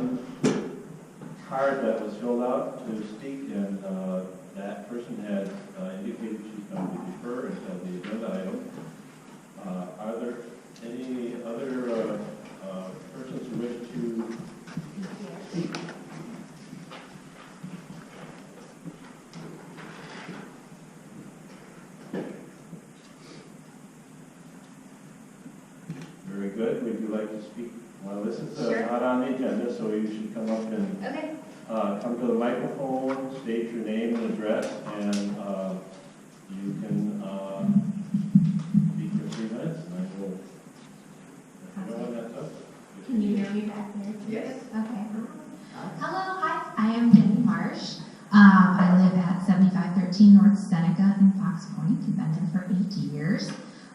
one card that was filled out to speak, and that person had indicated she's going to defer until the agenda item. Are there any other persons who wish to speak? Very good. Would you like to speak? Well, this is not on the agenda, so you should come up and come to the microphone, state your name and address, and you can speak for 3 minutes, and I will let you know when that's up. Can you hear me back there? Yes. Okay. Hello, hi. I am Jenny Marsh. I live at 7513 North Seneca in Fox Point. I've been there for 8 years.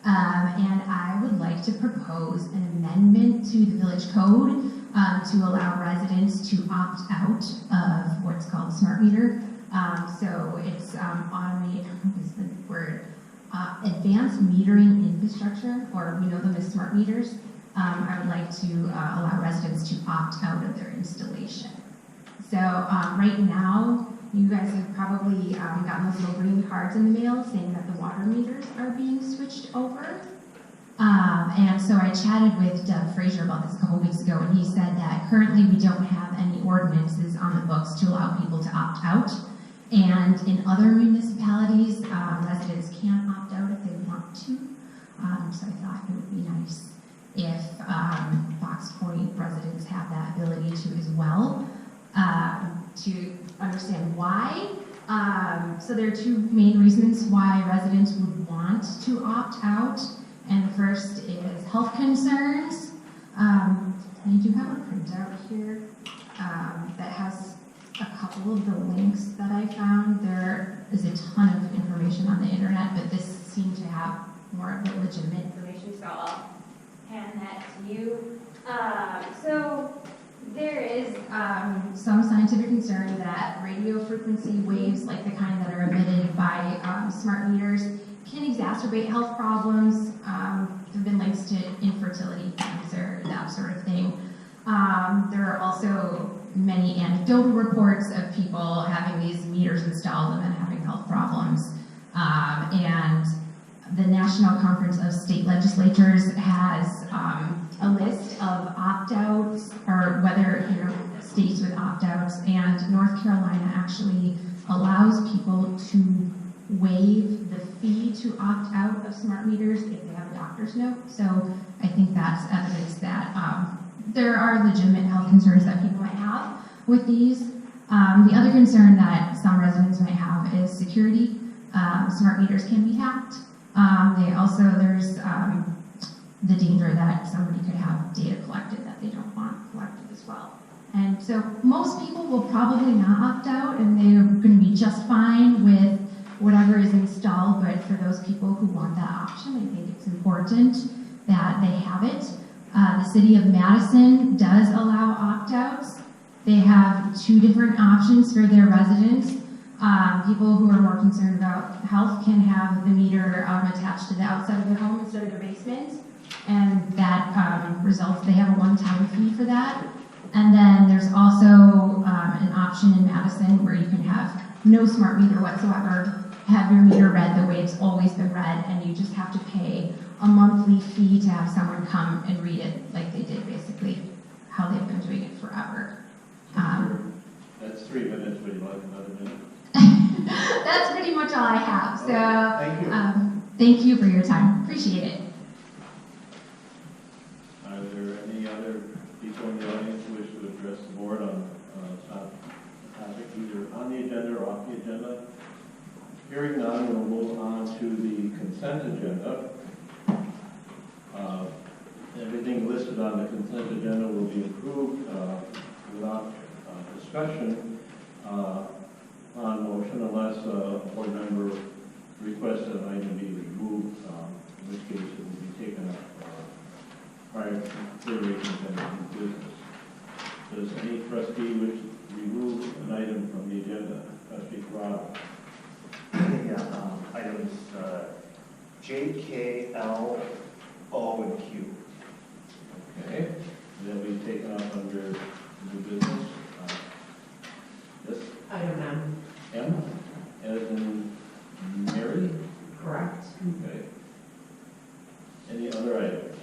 And I would like to propose an amendment to the village code to allow residents to opt out of what's called smart meter. So it's advanced metering infrastructure, or we know them as smart meters. I would like to allow residents to opt out of their installation. So right now, you guys have probably gotten those little green cards in the mail saying that the water meters are being switched over. And so I chatted with Doug Frazier about this a couple weeks ago, and he said that currently we don't have any ordinances on the books to allow people to opt out. And in other municipalities, residents can opt out if they want to. So I thought it would be nice if Fox Point residents have that ability to as well, to understand why. So there are two main reasons why residents would want to opt out. And the first is health concerns. I do have a printout here that has a couple of the links that I found. There is a ton of information on the internet, but this seemed to have more of the legitimate information, so I'll hand that to you. So there is some scientific concern that radio frequency waves, like the kind that are emitted by smart meters, can exacerbate health problems. There have been links to infertility, cancer, that sort of thing. There are also many anecdotal reports of people having these meters installed and then having health problems. And the National Conference of State Legislatures has a list of opt-outs, or whether states with opt-outs, and North Carolina actually allows people to waive the fee to opt out of smart meters if they have a doctor's note. So I think that's evidence that there are legitimate health concerns that people might have with these. The other concern that some residents might have is security. Smart meters can be hacked. There's the danger that somebody could have data collected that they don't want collected as well. And so most people will probably not opt out, and they're going to be just fine with whatever is installed, but for those people who want that option, I think it's important that they have it. The city of Madison does allow opt-outs. They have 2 different options for their residents. People who are more concerned about health can have the meter attached to the outside of their home instead of their basement, and that results, they have a one-time fee for that. And then there's also an option in Madison where you can have no smart meter whatsoever, have your meter read the way it's always been read, and you just have to pay a monthly fee to have someone come and read it like they did basically how they've been doing it forever. That's 3 minutes. Would you like another minute? That's pretty much all I have. So thank you. Thank you for your time. Appreciate it. Are there any other people in the audience who wish to address the board on a topic either on the agenda or off the agenda? Hearing none, we'll move on to the consent agenda. Everything listed on the consent agenda will be approved without discussion on motion unless a board member requests that an item be removed. In this case, it will be taken up prior to consideration of any business. Does any trustee wish to remove an item from the agenda? Trustee Corrado. Items J, K, L, O, and Q. Okay. They'll be taken up under new business. Yes, Item M. M, as in Mary? Correct. Okay. Any other items?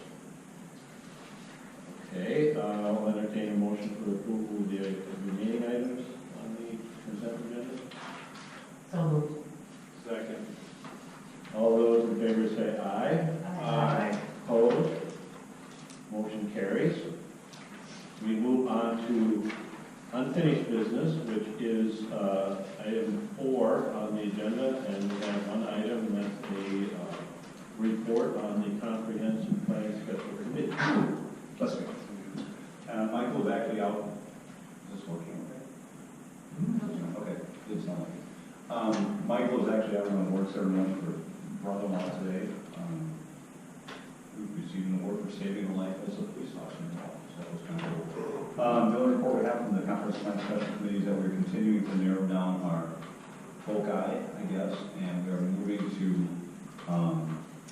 Okay, I'll entertain a motion for approval of the remaining items on the consent agenda. So moved. Second. All those in favor say aye. Aye. Opposed? Motion carries. We move on to unfinished business, which is item 4 on the agenda, and we have one item, and that's the report on the comprehensive plan special committee. Bless me. Michael's actually out. Is this working okay? Okay, good sound. Michael is actually out on the work ceremony for brother-in-law today. We've received an award for saving a life as a police officer. So that was kind of cool. The only report we have from the conference plan special committee is that we're continuing to narrow down our foci, I guess, and we are moving to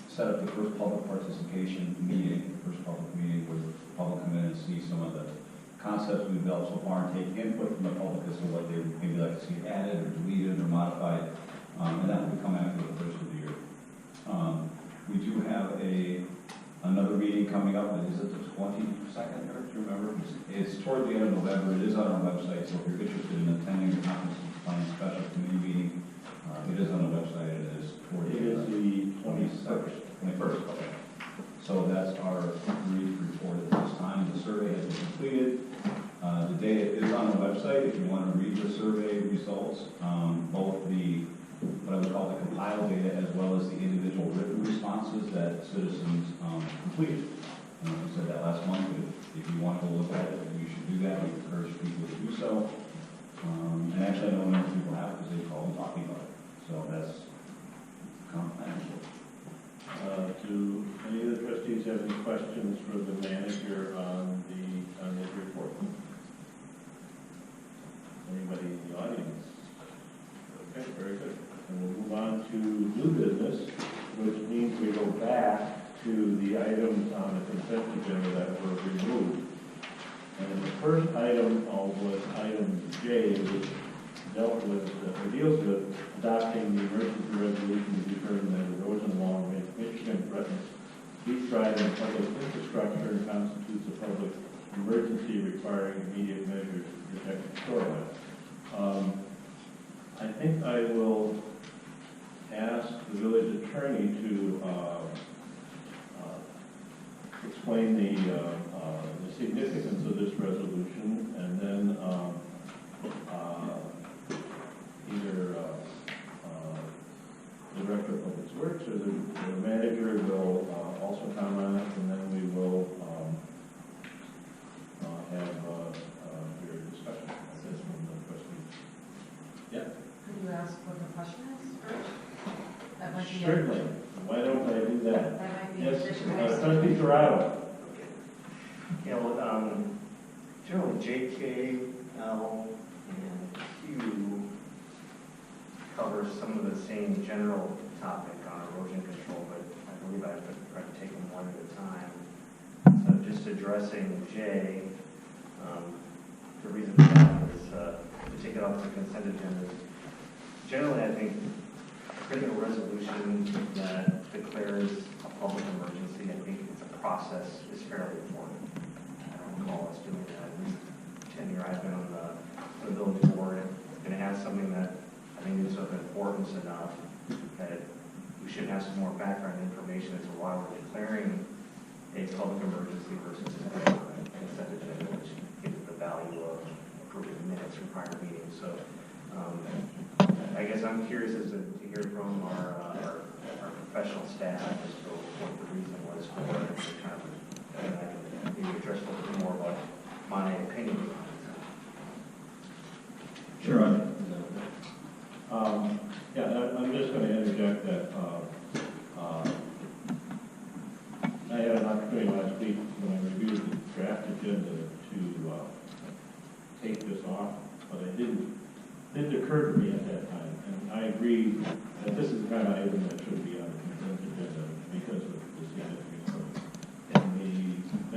set up the first public participation meeting, the first public meeting where the public come in and see some of the concepts we've developed so far and take input from the public as to what they would maybe like to see added or deleted or modified, and that will come after the first of the year. We do have another meeting coming up. Is it the 22nd, Eric? Do you remember? It's toward the end of November. It is on our website, so if you're interested in attending the conference plan special committee meeting, it is on the website. It is toward the It is the 21st. 21st, okay. So that's our brief report at this time. The survey has been completed. The data is on the website if you want to read the survey results, both the what I would call the compiled data as well as the individual written responses that citizens completed. We said that last month, but if you want to look at it, you should do that. We encourage people to do so. And actually, I know many people have because they call and talking about it. So that's comprehensive. Do any of the trustees have any questions for the manager on this report? Anybody in the audience? Okay, very good. And we'll move on to new business, which means we go back to the items on the consent agenda that were removed. And the first item was item J, which dealt with, or deals with adopting the emergency resolution to determine that the roads along Michigan threatens deep drive and public infrastructure and constitutes a public emergency requiring immediate measures to protect the shoreline. I think I will ask the village attorney to explain the significance of this resolution, and then either the Director of Public Works or the manager will also comment on it, and then we will have your discussion on this from the trustees. Yeah? Could you ask what the question is first? That might be. Certainly. Why don't I do that? That might be. Yes, additional. Trustee Dorado. You know, generally J, K, L, and Q cover some of the same general topic on erosion control, but I believe I have to try to take them one at a time. So just addressing J, the reason for that is to take it off the consent agenda. Generally, I think creating a resolution that declares a public emergency, I think it's a process is fairly important. I don't recall us doing that. At least 10 years I've been on the village board, and it has something that I think is of importance enough that we should have some more background information as to why we're declaring a public emergency versus a consent agenda, which gives the value of approving minutes from prior meetings. So I guess I'm curious as to hear from our professional staff as to what the reason was for it, and I can maybe address a little bit more about my opinion on it. Sure. Yeah, I'm just going to interject that I had an opportunity last week when I reviewed the draft agenda to take this off, but it didn't occur to me at that time. And I agree that this is the kind of item that should be on the consent agenda because of the significance of it and the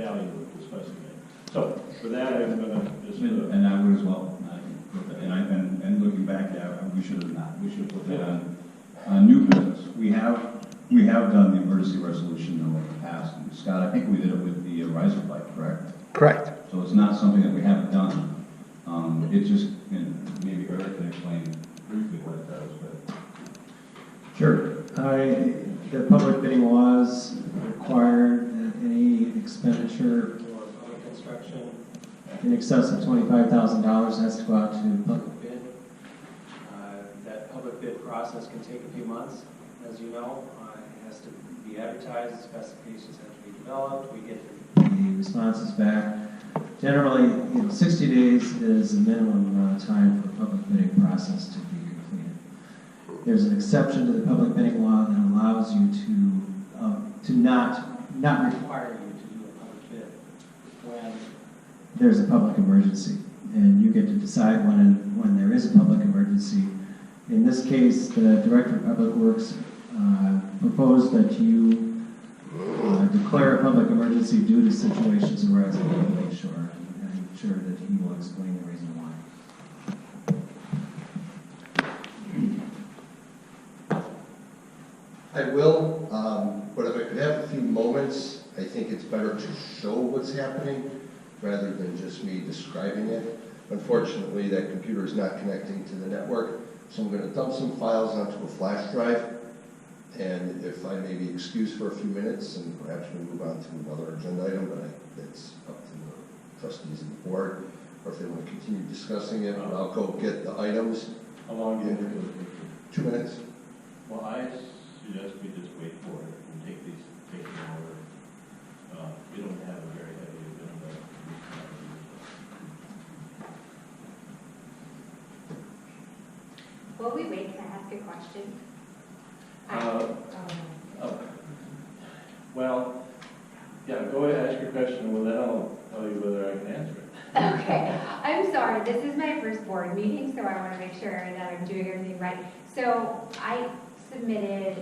value of discussing it. So for that, I'm gonna just, And I would as well. And looking back, yeah, we should have not. We should have put that on new business. We have done the emergency resolution though in the past. And Scott, I think we did it with the riser bike, correct? Correct. So it's not something that we haven't done. It just, and maybe Eric can explain briefly what it does, but. Sure. The public bidding laws require that any expenditure for public construction in excess of $25,000 has to go out to public bid. That public bid process can take a few months, as you know. It has to be advertised, specifications have to be developed, we get the responses back. Generally, 60 days is the minimum amount of time for the public bidding process to be completed. There's an exception to the public bidding law that allows you to not require you to do a public bid when there's a public emergency, and you get to decide when there is a public emergency. In this case, the Director of Public Works proposed that you declare a public emergency due to situations arising on the lake shore, and I'm sure that he will explain the reason why. I will, but if I could have a few moments, I think it's better to show what's happening rather than just me describing it. Unfortunately, that computer is not connecting to the network, so I'm going to dump some files onto a flash drive. And if I may be excused for a few minutes, and perhaps we move on to another agenda item, but it's up to the trustees and the board, or if they want to continue discussing it, but I'll go get the items. how long do you think it would take? 2 minutes. Well, I suggest we just wait for it and take them over. We don't have a very heavy agenda. While we wait, can I ask a question? Well, yeah, go ahead, ask your question, well, then I'll tell you whether I can answer it. Okay, I'm sorry, this is my first board meeting, so I want to make sure that I'm doing everything right. So I submitted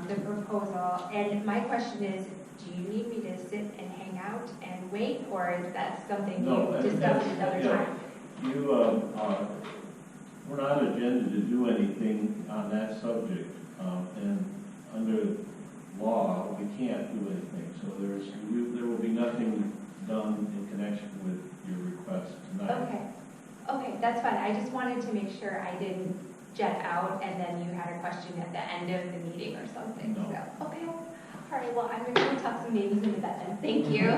the proposal, and my question is, do you need me to sit and hang out and wait, or is that something No, you discussed another yeah. time? We're not agenda to do anything on that subject, and under law, we can't do anything. So there will be nothing done in connection with your request tonight. Okay, that's fine. I just wanted to make sure I didn't jet out and then you had a question at the end of the meeting or something. No. So, okay, all right, well, I'm going to tuck some babies into bed then. Thank you.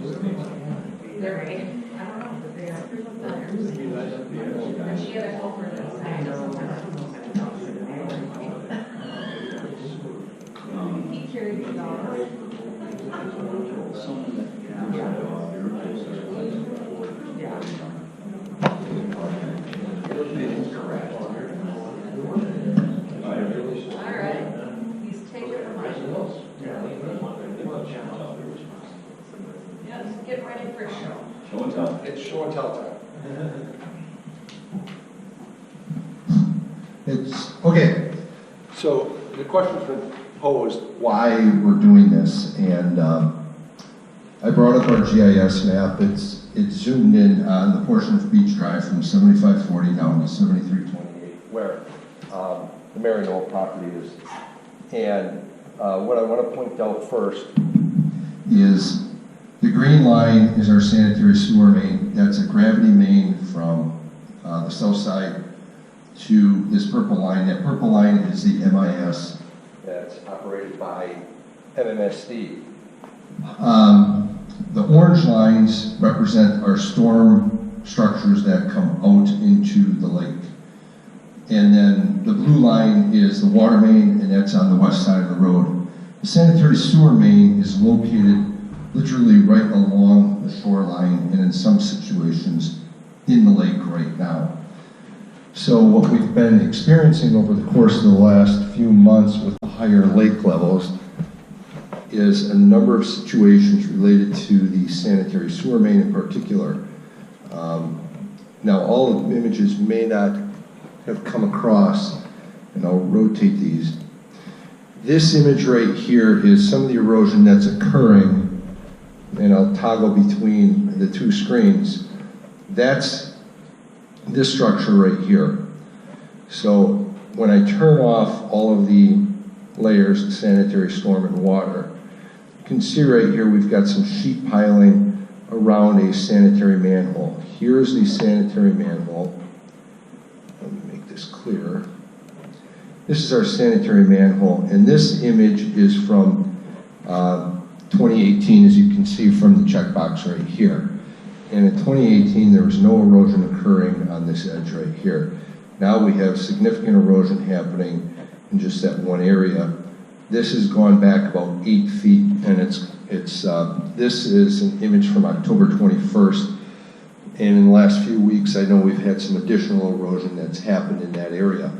They're right. I don't know, but they are. And she had a culprit inside. He carried the dog. All right. He's taking the money. Yes, get ready for a show. Show and tell. It's show and tell time. Okay, so the question's been posed why we're doing this, and I brought up our GIS map. It's zoomed in on the portion of Beach Drive from 7540 down to 7328, where the Maryknoll property is. And what I want to point out first is the green line is our sanitary sewer main. That's a gravity main from the south side to this purple line. That purple line is the MIS that's operated by MMSD. The orange lines represent our storm structures that come out into the lake. And then the blue line is the water main, and that's on the west side of the road. The sanitary sewer main is located literally right along the shoreline, and in some situations in the lake right now. So what we've been experiencing over the course of the last few months with the higher lake levels is a number of situations related to the sanitary sewer main in particular. Now all of the images may not have come across, and I'll rotate these. This image right here is some of the erosion that's occurring, and I'll toggle between the two screens. That's this structure right here. So when I turn off all of the layers, sanitary, storm, and water, you can see right here we've got some sheet piling around a sanitary manhole. Here's the sanitary manhole. Let me make this clearer. This is our sanitary manhole, and this image is from 2018, as you can see from the checkbox right here. And in 2018, there was no erosion occurring on this edge right here. Now we have significant erosion happening in just that one area. This has gone back about 8 feet, and this is an image from October 21st. And in the last few weeks, I know we've had some additional erosion that's happened in that area.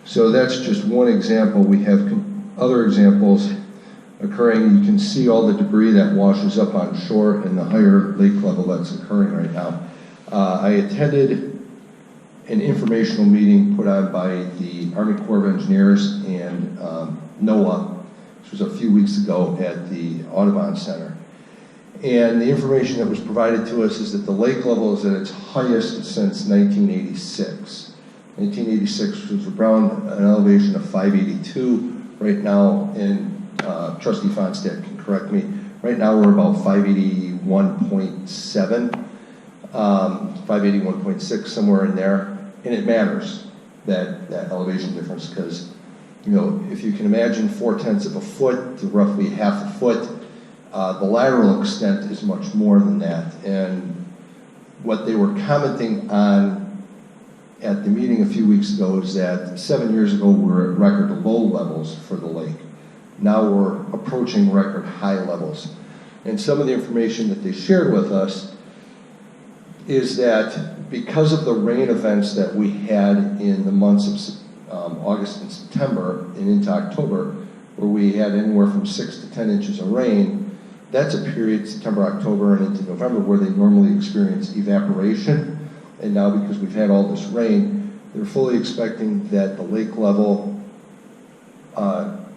So that's just one example. We have other examples occurring. You can see all the debris that washes up on shore and the higher lake level that's occurring right now. I attended an informational meeting put on by the Army Corps of Engineers and NOAA. This was a few weeks ago at the Audubon Center. And the information that was provided to us is that the lake level is at its highest since 1986. 1986 was around an elevation of 582. Right now, and Trustee Fonstadt can correct me, right now we're about 581.7, 581.6, somewhere in there. And it matters, that elevation difference, because, you know, if you can imagine 4/10 of a foot to roughly half a foot, the lateral extent is much more than that. And what they were commenting on at the meeting a few weeks ago is that 7 years ago we were at record low levels for the lake. Now we're approaching record high levels. And some of the information that they shared with us is that because of the rain events that we had in the months of August and September and into October, where we had anywhere from 6 to 10 inches of rain, that's a period, September, October, and into November, where they normally experience evaporation. And now because we've had all this rain, they're fully expecting that the lake level,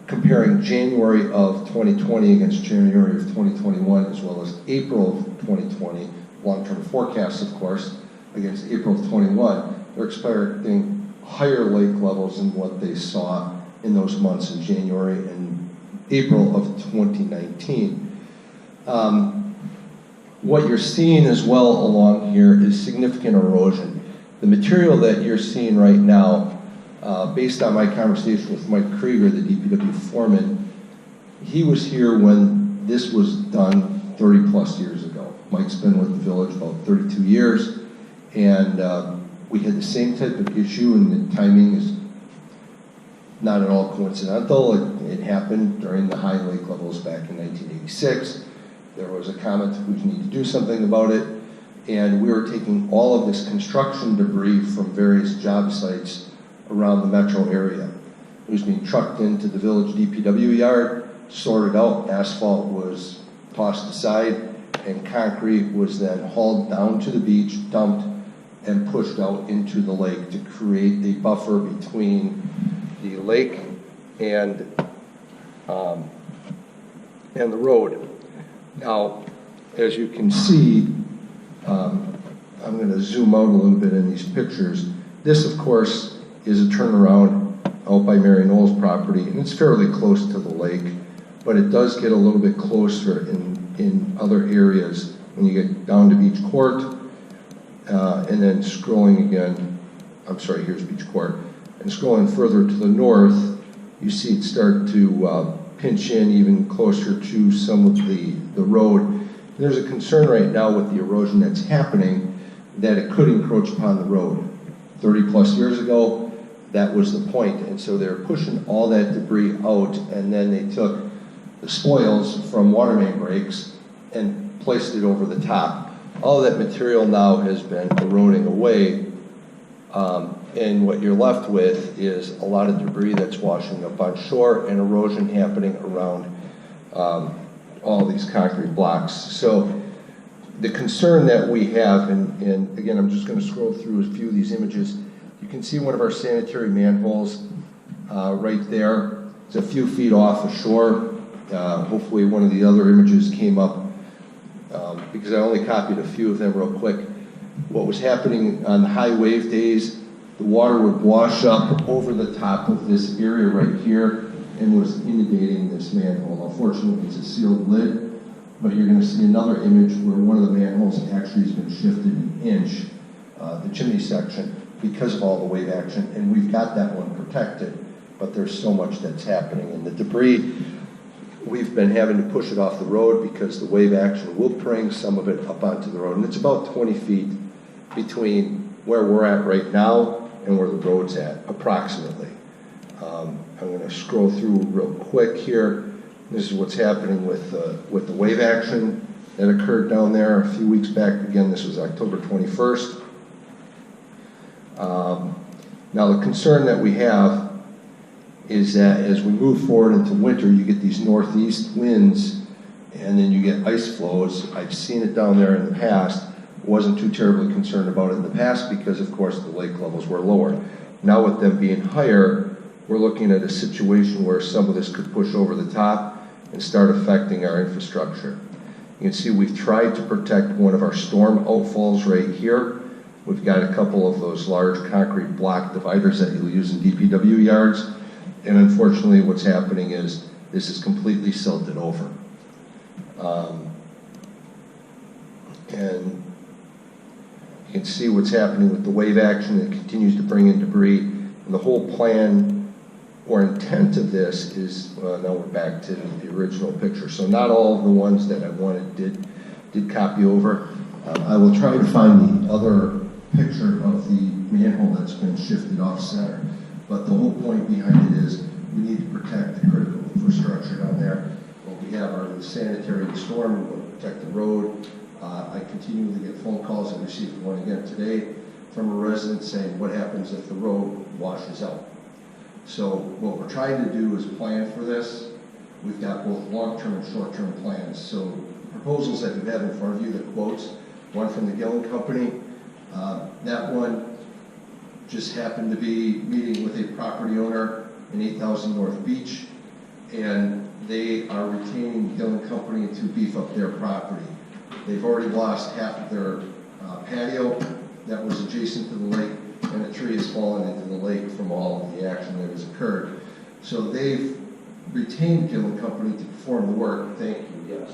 comparing January of 2020 against January of 2021, as well as April of 2020, long-term forecasts, of course, against April of 21, they're expecting higher lake levels than what they saw in those months in January and April of 2019. What you're seeing as well along here is significant erosion. The material that you're seeing right now, based on my conversation with Mike Krieger, the DPW foreman, he was here when this was done 30-plus years ago. Mike's been with the village about 32 years, and we had the same type of issue, and the timing is not at all coincidental. It happened during the high lake levels back in 1986. There was a comment, we need to do something about it, and we were taking all of this construction debris from various job sites around the metro area. It was being trucked into the village DPW yard, sorted out, asphalt was tossed aside, and concrete was then hauled down to the beach, dumped, and pushed out into the lake to create a buffer between the lake and the road. Now, as you can see, I'm going to zoom out a little bit in these pictures. This, of course, is a turnaround out by Mary Knowles property, and it's fairly close to the lake, but it does get a little bit closer in other areas when you get down to Beach Court, and then scrolling again, I'm sorry, here's Beach Court, and scrolling further to the north, you see it start to pinch in even closer to some of the road. And there's a concern right now with the erosion that's happening that it could encroach upon the road. 30-plus years ago, that was the point, and so they're pushing all that debris out, and then they took the spoils from water main breaks and placed it over the top. All that material now has been eroding away, and what you're left with is a lot of debris that's washing up on shore and erosion happening around all these concrete blocks. So the concern that we have, and again, I'm just going to scroll through a few of these images. You can see one of our sanitary manholes right there. It's a few feet off the shore. Hopefully one of the other images came up because I only copied a few of them real quick. What was happening on the high wave days, the water would wash up over the top of this area right here and was inundating this manhole. Unfortunately, it's a sealed lid, but you're going to see another image where one of the manholes actually has been shifted an inch, the chimney section, because of all the wave action, and we've got that one protected, but there's so much that's happening. And the debris, we've been having to push it off the road because the wave action will bring some of it up onto the road, and it's about 20 feet between where we're at right now and where the road's at, approximately. I'm going to scroll through real quick here. This is what's happening with the wave action that occurred down there a few weeks back. Again, this was October 21st. Now, the concern that we have is that as we move forward into winter, you get these northeast winds, and then you get ice flows. I've seen it down there in the past. Wasn't too terribly concerned about it in the past because, of course, the lake levels were lower. Now, with them being higher, we're looking at a situation where some of this could push over the top and start affecting our infrastructure. You can see we've tried to protect one of our storm outfalls right here. We've got a couple of those large concrete block dividers that you'll use in DPW yards. And unfortunately, what's happening is this is completely silted over. And you can see what's happening with the wave action. It continues to bring in debris. And the whole plan or intent of this is, now we're back to the original picture. So not all of the ones that I wanted did copy over. I will try to find the other picture of the manhole that's been shifted off center. But the whole point behind it is we need to protect the critical infrastructure down there. What we have are the sanitary and storm, we want to protect the road. I continually get phone calls. I received one again today from a resident saying, what happens if the road washes out? So what we're trying to do is plan for this. We've got both long-term and short-term plans. So proposals that you have in front of you, the quotes, one from the Gillen Company, that one just happened to be meeting with a property owner in 8000 North Beach, and they are retaining Gillen Company to beef up their property. They've already lost half of their patio that was adjacent to the lake, and a tree has fallen into the lake from all of the action that has occurred. So they've retained Gillen Company to perform the work. Thank you, yes.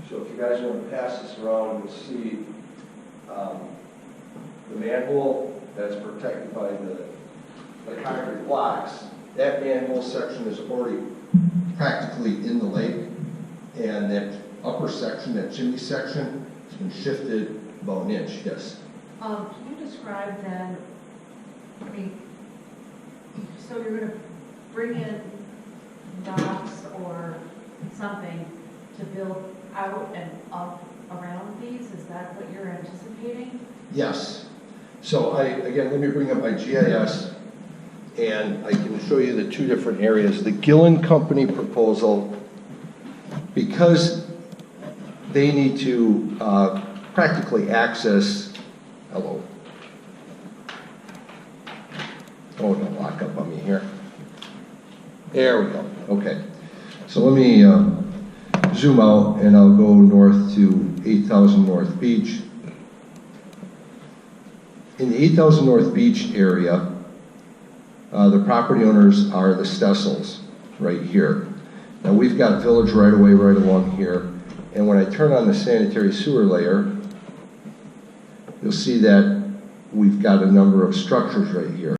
So if you guys want to pass this around, you'll see the manhole that's protected by the concrete blocks. That manhole section is already practically in the lake, and that upper section, that chimney section, has been shifted about an inch, yes. Can you describe then, I mean, so you're gonna bring in docks or something to build out and up around these? Is that what you're anticipating? Yes. So again, let me bring up my GIS, and I can show you the two different areas. The Gillen Company proposal, because they need to practically access, hello. Oh, don't lock up on me here. There we go, okay. So let me zoom out and I'll go north to 8,000 North Beach. In the 8,000 North Beach area, the property owners are the Stessels right here. Now we've got village right away right along here, and when I turn on the sanitary sewer layer, you'll see that we've got a number of structures right here.